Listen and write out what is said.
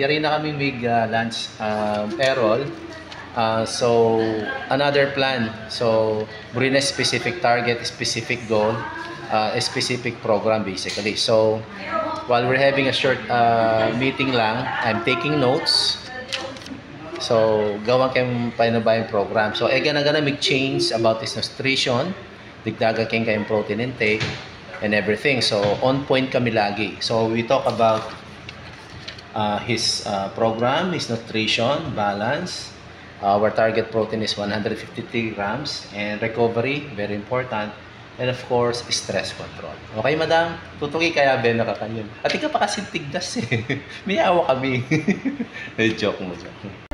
yari na kami lunch Errol. So, another plan. So, bring a specific target, specific goal, a specific program basically. So, while we're having a short meeting lang, I'm taking notes. So, gawan kayong paano program. So, gonna make change about his nutrition, digdaga kayong protein intake, and everything. So, on point kami lagi. So, we talk about his program, his nutrition, balance. Our target protein is 153 grams, and recovery, very important. And of course, stress control. Okay, madam? Tutuki kaya Ben nakakanyon. At ikaw pa kasi tigdas eh. May awa kami. Joke mo dyan.